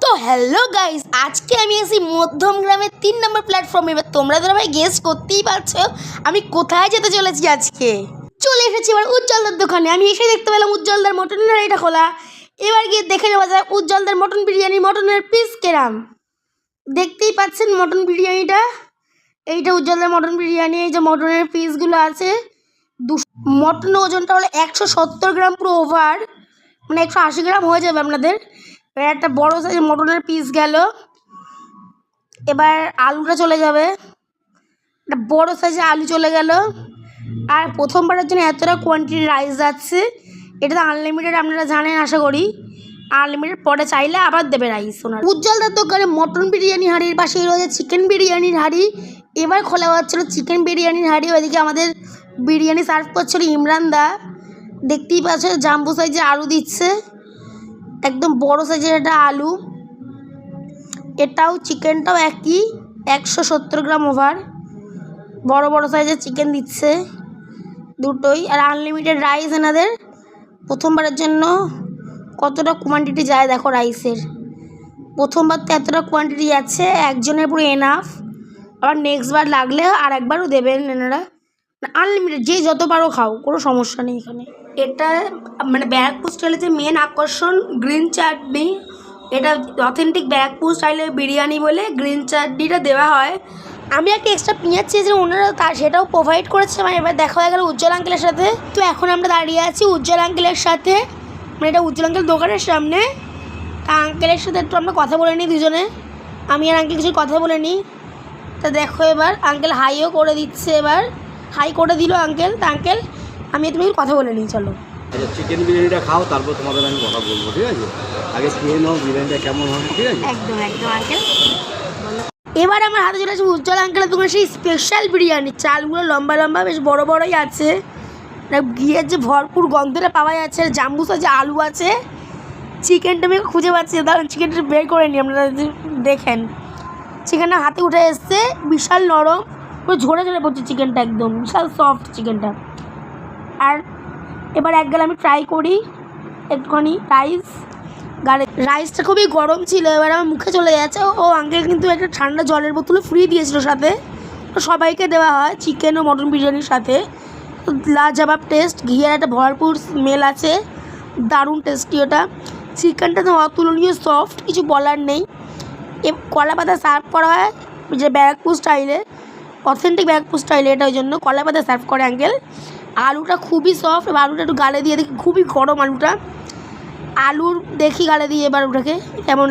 তো hello guys, আজকে আমি এসেছি মধ্যমগ্রামের 3 নম্বর প্ল্যাটফর্মে। এবার তোমরা তো ভাই গেস করতেই পারছো আমি কোথায় যেতে চলেছি। আজকে চলে এসেছি এবার উজ্জ্বলদার দোকানে। আমি এসে দেখতে পেলাম উজ্জ্বলদার মটনের হাঁড়িটা খোলা। এবার গিয়ে দেখে নেওয়া যায় উজ্জ্বলদার মটন বিরিয়ানি, মটনের পিস কেরাম। দেখতেই পাচ্ছেন মটন বিরিয়ানিটা, এইটা উজ্জ্বলদার মটন বিরিয়ানি। এই যে মটনের পিসগুলো আছে, মটনের ওজনটা হলো 170 গ্রাম, পুরো ওভার, মানে 180 গ্রাম হয়ে যাবে আপনাদের। এবার একটা বড় সাইজের মটনের পিস গেল। এবার আলুটা চলে যাবে, একটা বড় সাইজের আলু চলে গেল। আর প্রথমবারের জন্য এতটা কোয়ান্টিটি রাইস যাচ্ছে। এটা তো আনলিমিটেড, আপনারা জানেন আশা করি। আনলিমিটেড পরে চাইলে আবার দেবে রাইস ওনার। উজ্জ্বলদার দোকানে মটন বিরিয়ানি হাঁড়ির পাশেই রয়েছে চিকেন বিরিয়ানির হাঁড়ি। এবার খোলা হচ্ছিলো চিকেন বিরিয়ানির হাঁড়ি। ওইদিকে আমাদের বিরিয়ানি সার্ভ করছিল ইমরান দা। দেখতেই পাচ্ছ জাম্বো সাইজের আলু দিচ্ছে, একদম বড় সাইজের একটা আলু। এটাও চিকেনটাও একই, 170 গ্রাম ওভার, বড় বড় সাইজের চিকেন দিচ্ছে দুটোই। আর আনলিমিটেড রাইস এনাদের। প্রথমবারের জন্য কতটা কোয়ান্টিটি যায় দেখো রাইসের। প্রথমবার তো এতটা কোয়ান্টিটি যাচ্ছে, একজনের পুরো এনাফ। আবার নেক্সট বার লাগলে আর একবারও দেবেন এনারা। আনলিমিটেড, যে যতবারও খাও, কোনো সমস্যা নেই এখানে। এটা মানে ব্যারাকপুর স্টাইলের যে মেন আকর্ষণ গ্রিন চাটনি। এটা অথেন্টিক ব্যারাকপুর স্টাইলের বিরিয়ানি বলে গ্রিন চাটনিটা দেওয়া হয়। আমি একটা এক্সট্রা পেঁয়াজ চেয়েছিলাম, ওনারা সেটাও প্রোভাইড করেছে। মানে এবার দেখা হয়ে গেল উজ্জ্বল আঙ্কেলের সাথে। তো এখন আমরা দাঁড়িয়ে আছি উজ্জ্বল আঙ্কেলের সাথে, মানে এটা উজ্জ্বল আঙ্কেল দোকানের সামনে। তা আঙ্কেলের সাথে একটু আমরা কথা বলে নিই দুজনে। আমি আর আঙ্কেল কিছু কথা বলে নিই। তা দেখো এবার আঙ্কেল হাইও করে দিচ্ছে, এবার হাই করে দিল আঙ্কেল। তা আঙ্কেল আমি তুমি কথা বলে নিই, চলো। আচ্ছা, চিকেন বিরিয়ানিটা খাও, তারপর তোমাদের আমি কথা বলবো, ঠিক আছে? আগে খেয়ে নাও বিরিয়ানিটা কেমন হয়, ঠিক আছে? একদম একদম আঙ্কেল। এবার আমার হাতে চলে আসে উজ্জ্বল আঙ্কেলের দোকানে সেই স্পেশাল বিরিয়ানি। চালগুলো লম্বা লম্বা বেশ বড় বড়ই আছে, ঘিয়ের যে ভরপুর গন্ধটা পাওয়া যাচ্ছে। জাম্বু সাইজে আলু আছে। চিকেনটা আমি খুঁজে পাচ্ছি, দাঁড়ান চিকেনটা বের করে নিই, আপনারা দেখেন। চিকেনটা হাতে উঠে এসছে, বিশাল নরম, পুরো ঝরে ঝরে পড়ছে চিকেনটা, একদম বিশাল সফট চিকেনটা। আর এবার এক গেলে আমি ট্রাই করি একটুখানি রাইস। রাইসটা খুবই গরম ছিল, এবার আমার মুখে চলে যাচ্ছে। ও আঙ্কেল কিন্তু একটা ঠান্ডা জলের বোতলও ফ্রি দিয়েছিল সাথে। তো সবাইকে দেওয়া হয় চিকেন ও মটন বিরিয়ানির সাথে। লাজবাব টেস্ট, ঘিয়ের একটা ভরপুর স্মেল আছে, দারুণ টেস্টি ওটা। চিকেনটা তো অতুলনীয় সফট, কিছু বলার নেই। কলা পাতা সার্ভ করা হয় যে ব্যারাকপুর স্টাইলে, অথেন্টিক ব্যারাকপুর স্টাইলে, এটা ওই জন্য কলা পাতা সার্ভ করে আঙ্কেল। আলুটা খুবই সফট, এবার আলুটা একটু গালে দিয়ে দেখি, খুবই গরম আলুটা। আলুর দেখি গালে দিয়ে এবার ওটাকে কেমন।